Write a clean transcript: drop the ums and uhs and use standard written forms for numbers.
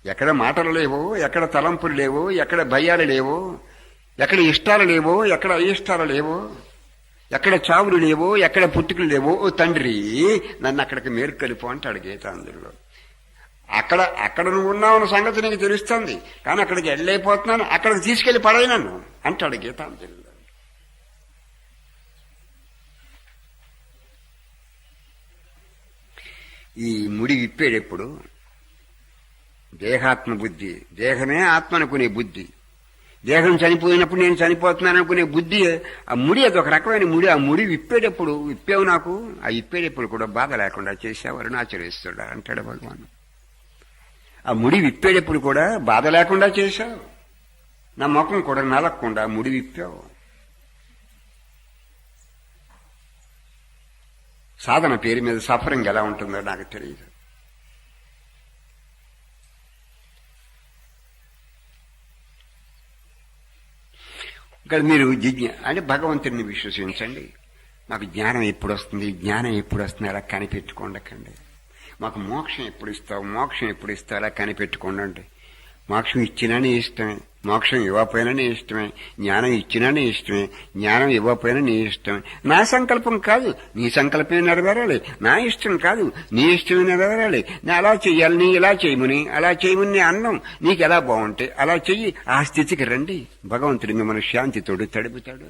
ఎక్కడ మాటలు లేవు, ఎక్కడ తలంపులు లేవు, ఎక్కడ భయాలు లేవు, ఎక్కడ ఇష్టాలు లేవు, ఎక్కడ అయిష్టాలు లేవు, ఎక్కడ చావులు లేవు, ఎక్కడ పుట్టుకలు లేవు. ఓ తండ్రి నన్ను అక్కడికి మేర్కొలిపో అంటాడు గీతాంజలిలో. అక్కడ నువ్వు ఉన్నావన్న సంగతి నీకు తెలుస్తుంది, కానీ అక్కడికి వెళ్ళైపోతున్నాను, అక్కడికి తీసుకెళ్లి పడైనాను అంటాడు గీతాంజలిలో. ఈ ముడి విప్పేటప్పుడు దేహాత్మ బుద్ధి, దేహమే ఆత్మ అనుకునే బుద్ధి, దేహం చనిపోయినప్పుడు నేను చనిపోతున్నాను అనుకునే బుద్ధి, ఆ ముడి అదొక రకమైన ముడి. ఆ ముడి విప్పేటప్పుడు విప్పావు నాకు, ఆ విప్పేటప్పుడు కూడా బాధ లేకుండా చేసేవారు ఆచరిస్తాడు అంటాడు భగవాన్. ఆ ముడి విప్పేటప్పుడు కూడా బాధ లేకుండా చేశావు, నా ముఖం కూడా నలగకుండా ముడి విప్పావు. సాధన పేరు మీద సఫరింగ్ ఎలా ఉంటుందో నాకు తెలియదు. ఇక్కడ మీరు అంటే భగవంతుడిని విశ్వసించండి. మాకు జ్ఞానం ఎప్పుడు వస్తుంది, జ్ఞానం ఎప్పుడు వస్తుంది అలా కనిపెట్టుకోండకండి. మాకు మోక్షం ఎప్పుడు ఇస్తావు, మోక్షం ఎప్పుడు ఇస్తావు అలా కనిపెట్టుకోండి. మోక్షం ఇచ్చినా నీ ఇష్టమే, మోక్షం ఇవ్వకపోయినా నీ ఇష్టమే, జ్ఞానం ఇచ్చినా నీ ఇష్టమే, జ్ఞానం ఇవ్వకపోయినా నీ ఇష్టమే. నా సంకల్పం కాదు, నీ సంకల్పమే నెరవేరాలి. నా ఇష్టం కాదు, నీ ఇష్టమే నెరవేరాలి. నేను అలా చెయ్యాలి, నీ ఇలా చేయమని, అలా చేయమని నీ అన్నం నీకు ఎలా బాగుంటే అలా చెయ్యి. ఆ స్థితికి రండి, భగవంతుడు మిమ్మల్ని శాంతితోడు తడుపుతాడు.